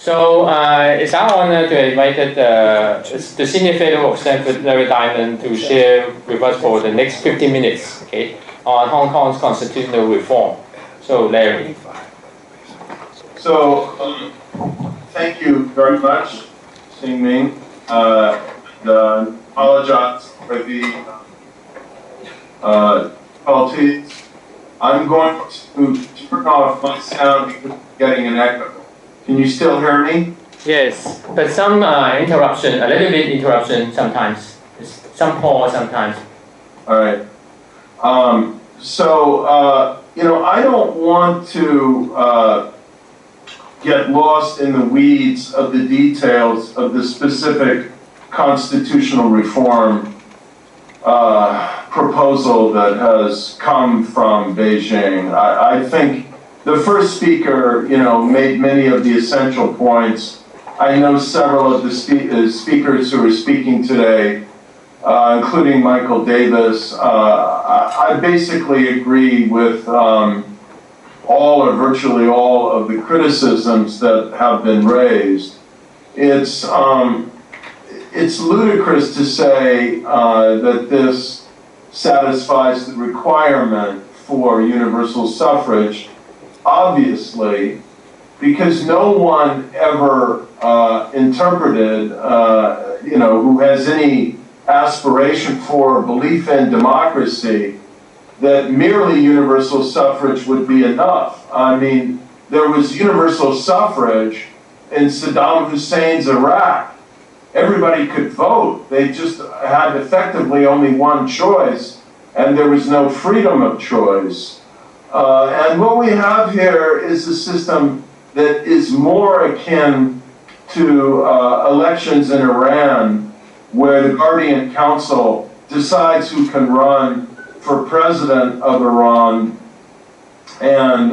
So it's our honor to invite the Senior Fellow of Stanford, Larry Diamond, to share with us for the next 50 minutes, okay, on Hong Kong's constitutional reform. So, Larry. So, thank you very much, Xingming. Apologize for the difficulties. I'm going to turn off my sound because I'm getting an echo. Can you still hear me? Yes, but some interruption, a little bit interruption sometimes. Some pause sometimes. All right. You know, I don't want to get lost in the weeds of the details of the specific constitutional reform proposal that has come from Beijing. I think the first speaker, you know, made many of the essential points. I know several of the speakers who are speaking today, including Michael Davis. I basically agree with all or virtually all of the criticisms that have been raised. It's ludicrous to say that this satisfies the requirement for universal suffrage, obviously, because no one ever interpreted, you know, who has any aspiration for or belief in democracy, that merely universal suffrage would be enough. I mean, there was universal suffrage in Saddam Hussein's Iraq. Everybody could vote. They just had effectively only one choice, and there was no freedom of choice. And what we have here is a system that is more akin to elections in Iran, where the Guardian Council decides who can run for president of Iran, and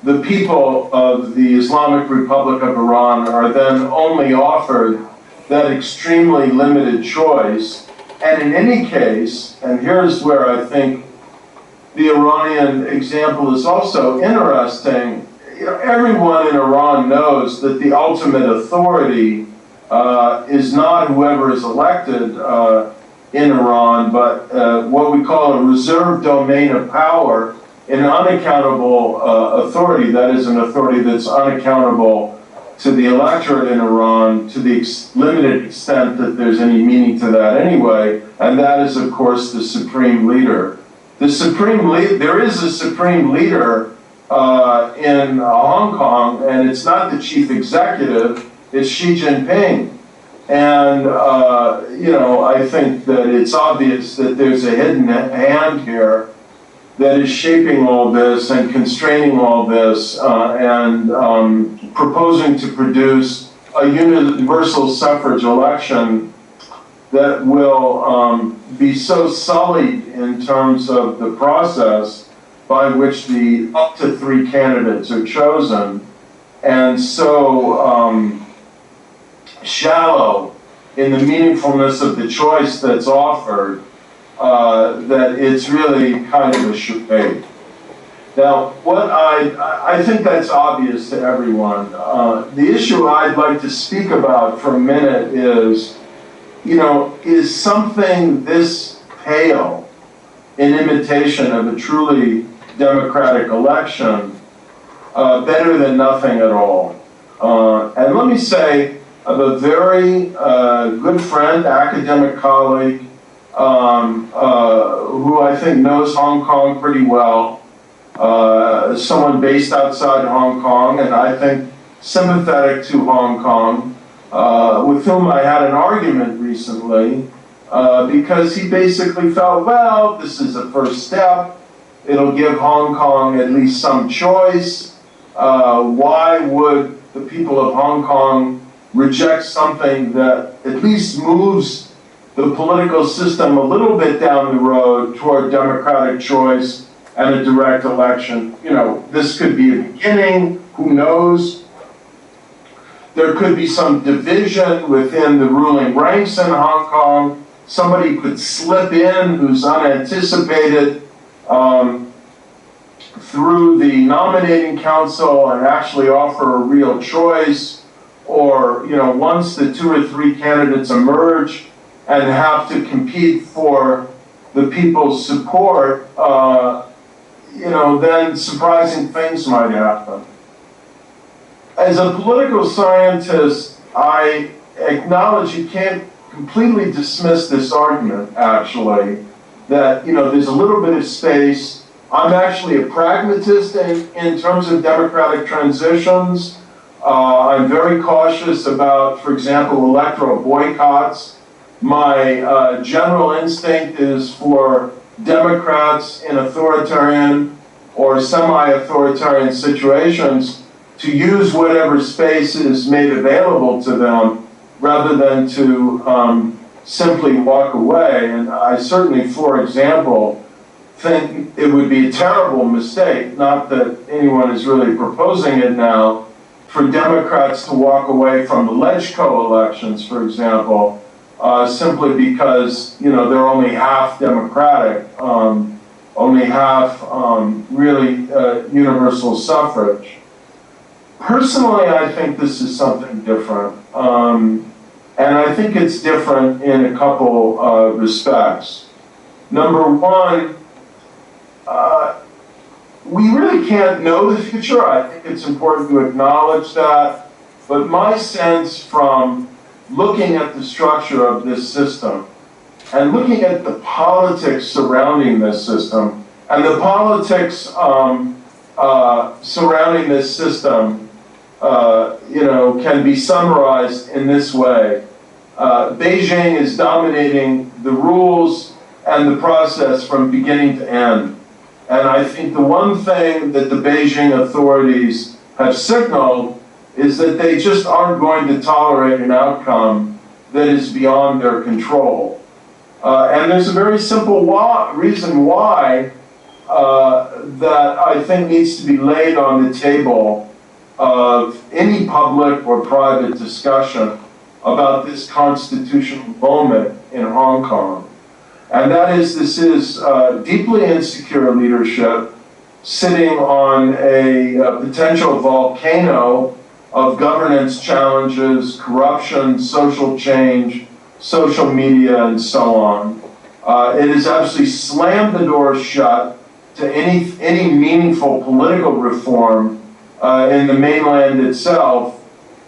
the people of the Islamic Republic of Iran are then only offered that extremely limited choice. And in any case, and here's where I think the Iranian example is also interesting, you know, everyone in Iran knows that the ultimate authority is not whoever is elected in Iran, but what we call a reserved domain of power, an unaccountable authority, that is an authority that's unaccountable to the electorate in Iran to the limited extent that there's any meaning to that anyway, and that is, of course, the supreme leader. There is a supreme leader in Hong Kong, and it's not the chief executive, it's Xi Jinping. And, you know, I think that it's obvious that there's a hidden hand here that is shaping all this and constraining all this and proposing to produce a universal suffrage election that will be so sullied in terms of the process by which the up to 3 candidates are chosen, and so shallow in the meaningfulness of the choice that's offered, that it's really kind of a charade. Now, what I think that's obvious to everyone. The issue I'd like to speak about for a minute is, you know, is something this pale in imitation of a truly democratic election better than nothing at all? And let me say, I have a very good friend, academic colleague, who I think knows Hong Kong pretty well, someone based outside Hong Kong, and I think sympathetic to Hong Kong, with whom I had an argument recently, because he basically felt, well, this is a first step, it'll give Hong Kong at least some choice. Why would the people of Hong Kong reject something that at least moves the political system a little bit down the road toward democratic choice and a direct election? You know, this could be a beginning, who knows? There could be some division within the ruling ranks in Hong Kong. Somebody could slip in who's unanticipated through the nominating council and actually offer a real choice. or once the 2 or 3 candidates emerge and have to compete for the people's support, then surprising things might happen. As a political scientist, I acknowledge you can't completely dismiss this argument, actually, that there's a little bit of space. I'm actually a pragmatist in terms of democratic transitions. I'm very cautious about, for example, electoral boycotts. My general instinct is for Democrats in authoritarian or semi-authoritarian situations to use whatever space is made available to them rather than to simply walk away. And I certainly, for example, think it would be a terrible mistake, not that anyone is really proposing it now, for Democrats to walk away from the LegCo elections, for example, simply because they're only half Democratic, only half really universal suffrage. Personally, I think this is something different, and I think it's different in a couple respects. Number one, we really can't know the future. I think it's important to acknowledge that. But my sense from looking at the structure of this system and looking at the politics surrounding this system, and the politics surrounding this system, can be summarized in this way. Beijing is dominating the rules and the process from beginning to end. And I think the one thing that the Beijing authorities have signaled is that they just aren't going to tolerate an outcome that is beyond their control. And there's a very simple reason why that I think needs to be laid on the table of any public or private discussion about this constitutional moment in Hong Kong. And that is, this is deeply insecure leadership sitting on a potential volcano of governance challenges, corruption, social change, social media, and so on. It has absolutely slammed the doors shut to any meaningful political reform in the mainland itself.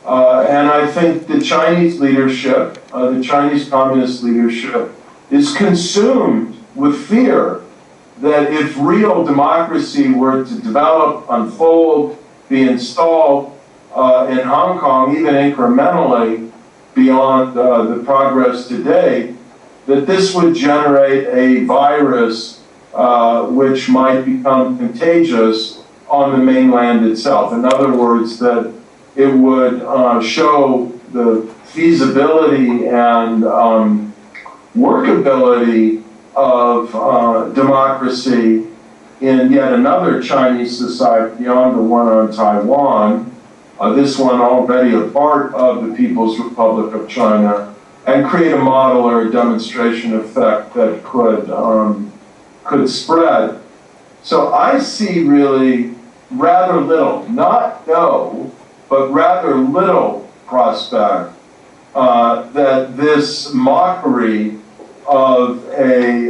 And I think the Chinese leadership, the Chinese communist leadership, is consumed with fear that if real democracy were to develop, unfold, be installed in Hong Kong, even incrementally beyond the progress today, that this would generate a virus which might become contagious on the mainland itself. In other words, that it would show the feasibility and workability of democracy in yet another Chinese society beyond the one on Taiwan, this one already a part of the People's Republic of China, and create a model or a demonstration effect that could spread. So I see really rather little, not no, but rather little prospect that this mockery of an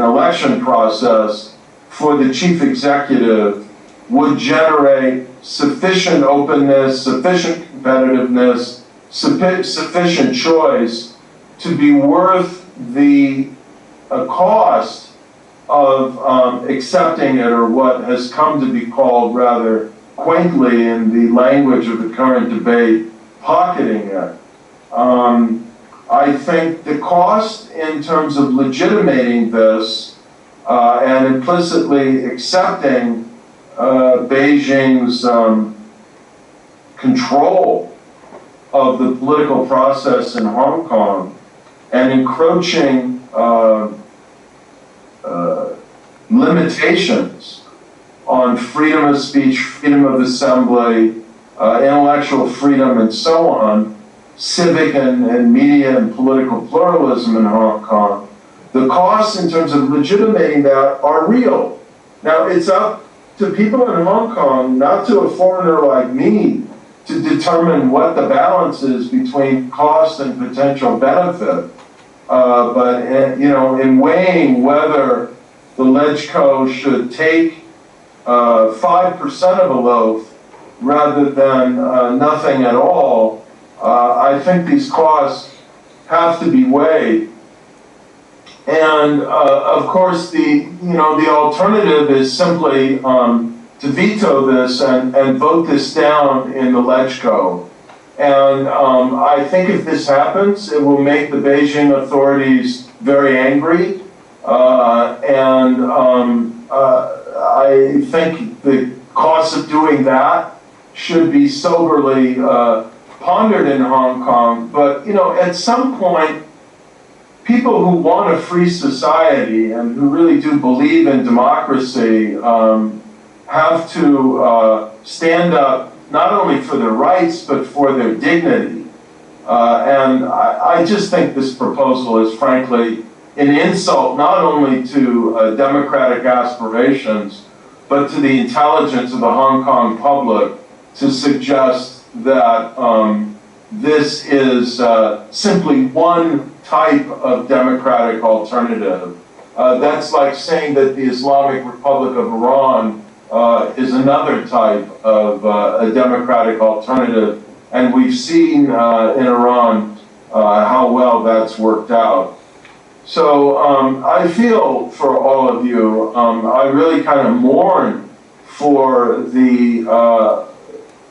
election process for the chief executive would generate sufficient openness, sufficient competitiveness, sufficient choice to be worth the cost of accepting it, or what has come to be called rather quaintly in the language of the current debate, pocketing it. I think the cost in terms of legitimating this and implicitly accepting Beijing's control of the political process in Hong Kong and encroaching limitations on freedom of speech, freedom of assembly, intellectual freedom, and so on, civic and media and political pluralism in Hong Kong, the costs in terms of legitimating that are real. Now, it's up to people in Hong Kong, not to a foreigner like me, to determine what the balance is between cost and potential benefit. But you know, in weighing whether the LegCo should take 5% of a loaf rather than nothing at all, I think these costs have to be weighed. And of course, the alternative is simply to veto this and vote this down in the LegCo. And I think if this happens, it will make the Beijing authorities very angry. I think the cost of doing that should be soberly pondered in Hong Kong. But you know, at some point, people who want a free society and who really do believe in democracy have to stand up not only for their rights, but for their dignity. And I just think this proposal is frankly an insult not only to democratic aspirations, but to the intelligence of the Hong Kong public to suggest that this is simply one type of democratic alternative. That's like saying that the Islamic Republic of Iran is another type of a democratic alternative, and we've seen in Iran how well that's worked out. So I feel for all of you, I really kind of mourn for the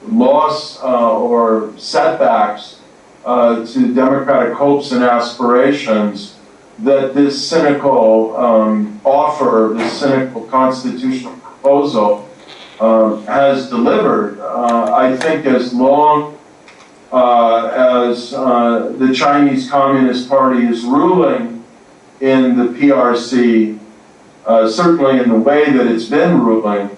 loss or setbacks to democratic hopes and aspirations that this cynical offer, this cynical constitutional proposal has delivered. I think as long as the Chinese Communist Party is ruling in the PRC, certainly in the way that it's been ruling,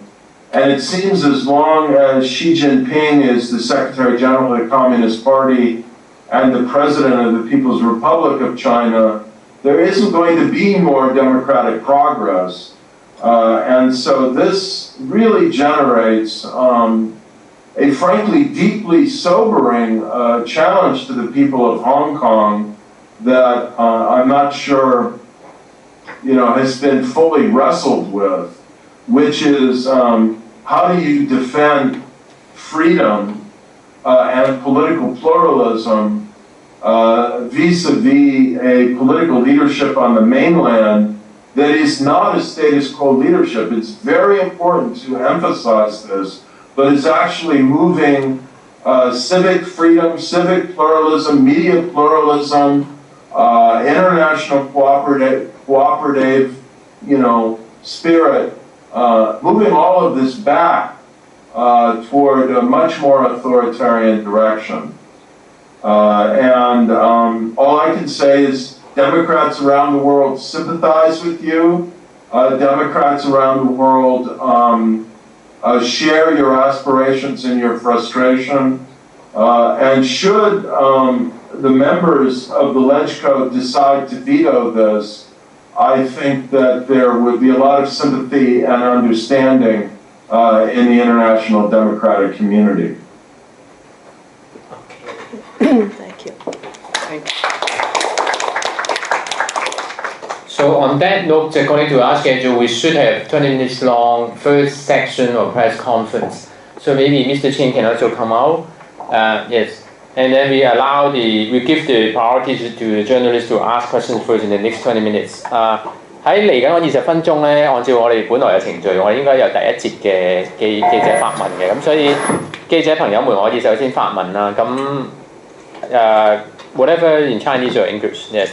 and it seems as long as Xi Jinping is the Secretary General of the Communist Party and the President of the People's Republic of China, there isn't going to be more democratic progress. And so this really generates a frankly deeply sobering challenge to the people of Hong Kong that I'm not sure, you know, has been fully wrestled with, which is how do you defend freedom and political pluralism vis-a-vis a political leadership on the mainland that is not a status quo leadership. It's very important to emphasize this, but it's actually moving civic freedom, civic pluralism, media pluralism, international cooperative, you know, spirit, moving all of this back toward a much more authoritarian direction. All I can say is Democrats around the world sympathize with you. Democrats around the world share your aspirations and your frustration. And should the members of the LegCo decide to veto this, I think that there would be a lot of sympathy and understanding in the international democratic community. Thank you. Thank you. So on that note, according to our schedule, we should have 20 minutes long first section of press conference. So maybe Mr. Chin can also come out. Yes. And then we give the priority to the journalists to ask questions first in the next 20 minutes. 喺嚟緊嗰20分鐘咧，按照我哋本來嘅程序，我哋應該有第一節嘅記者發問嘅，咁所以記者朋友們可以首先發問啦。咁whatever in Chinese or English, yes.